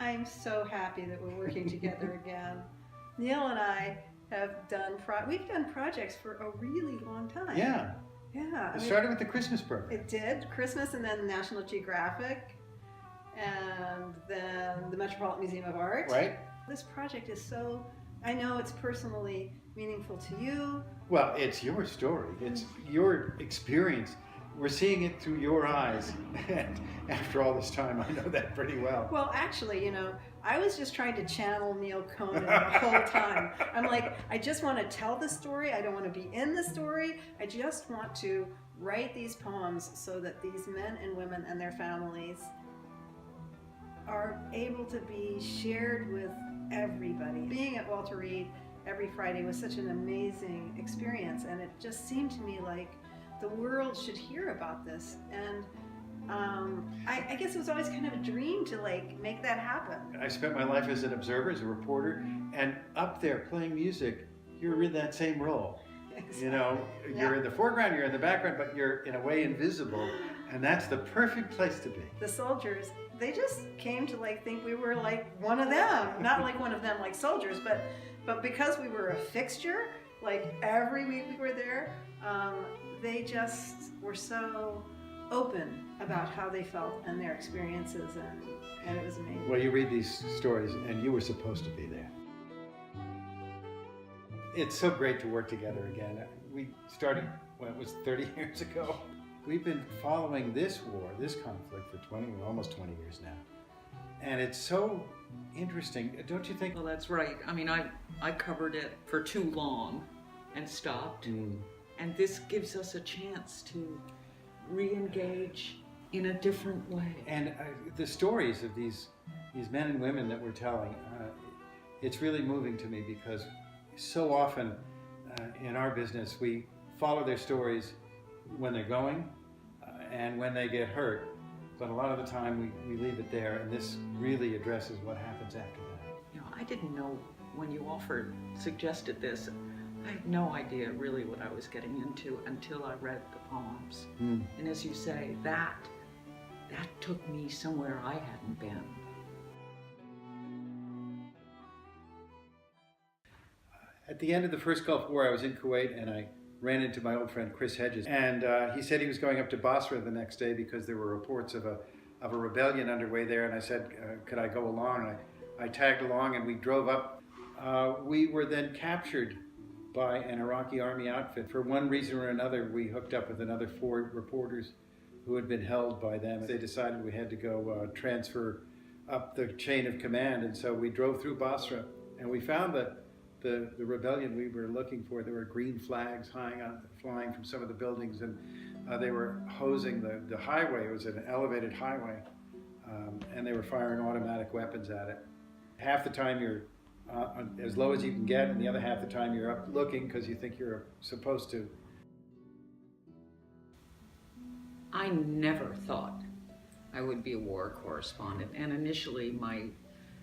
I'm so happy that we're working together again. Neal and I have we've done projects for a really long time. Yeah. Yeah. It started with the Christmas program. It did. Christmas, and then National Geographic, and then the Metropolitan Museum of Art. Right. This project is so, I know it's personally meaningful to you. Well, it's your story. It's your experience. We're seeing it through your eyes. And after all this time, I know that pretty well. Well, actually, I was just trying to channel Neal Conan the whole time. I'm like, I just want to tell the story. I don't want to be in the story. I just want to write these poems so that these men and women and their families are able to be shared with everybody. Being at Walter Reed every Friday was such an amazing experience, and it just seemed to me like the world should hear about this. And I guess it was always kind of a dream to make that happen. I spent my life as an observer, as a reporter, and up there playing music, you're in that same role. Exactly. You're in the foreground, you're in the background, but you're in a way invisible, and that's the perfect place to be. The soldiers, they just came to think we were like one of them. Not like one of them like soldiers, but because we were a fixture, every week we were there, they just were so open about how they felt and their experiences, and it was amazing. Well, you read these stories, and you were supposed to be there. It's so great to work together again. We started, it was 30 years ago. We've been following this war, this conflict for almost 20 years now. And it's so interesting, don't you think? Well, that's right. I mean, I covered it for too long and stopped. And this gives us a chance to re-engage in a different way. And the stories of these men and women that we're telling, it's really moving to me, because so often in our business we follow their stories when they're going and when they get hurt. But a lot of the time we leave it there, and this really addresses what happens after that. I didn't know when you suggested this. I had no idea really what I was getting into until I read the poems. And as you say, that took me somewhere I hadn't been. At the end of the first Gulf War, I was in Kuwait, and I ran into my old friend Chris Hedges, and he said he was going up to Basra the next day because there were reports of a rebellion underway there, and I said, could I go along? And I tagged along, and we drove up. We were then captured by an Iraqi army outfit. For one reason or another, we hooked up with another 4 reporters who had been held by them. They decided we had to go transfer up the chain of command, and so we drove through Basra, and we found that the rebellion we were looking for. There were green flags flying from some of the buildings, and they were hosing the highway. It was an elevated highway, and they were firing automatic weapons at it. Half the time you're as low as you can get, and the other half the time you're up looking because you think you're supposed to. I never thought I would be a war correspondent, and initially my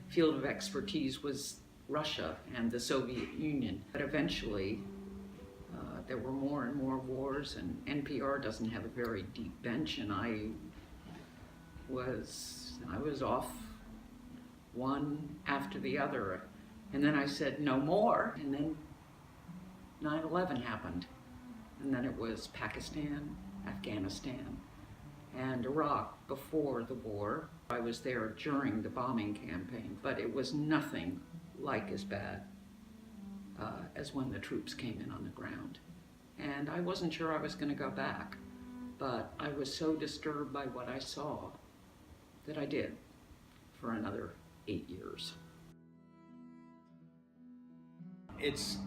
field of expertise was Russia and the Soviet Union. But eventually there were more and more wars, and NPR doesn't have a very deep bench, and I was off one after the other. And then I said, no more, and then 9/11 happened. And then it was Pakistan, Afghanistan, and Iraq before the war. I was there during the bombing campaign, but it was nothing like as bad as when the troops came in on the ground. And I wasn't sure I was going to go back, but I was so disturbed by what I saw that I did for another 8 years. It's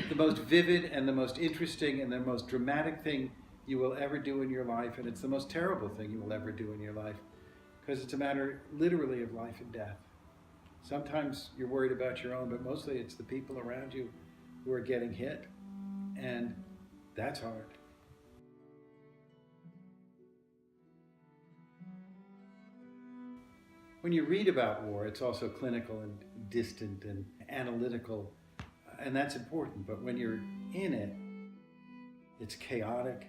the most vivid and the most interesting and the most dramatic thing you will ever do in your life, and it's the most terrible thing you will ever do in your life, because it's a matter literally of life and death. Sometimes you're worried about your own, but mostly it's the people around you who are getting hit, and that's hard. When you read about war, it's also clinical and distant and analytical, and that's important, but when you're in it, it's chaotic.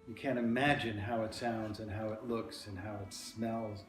You can't imagine how it sounds and how it looks and how it smells.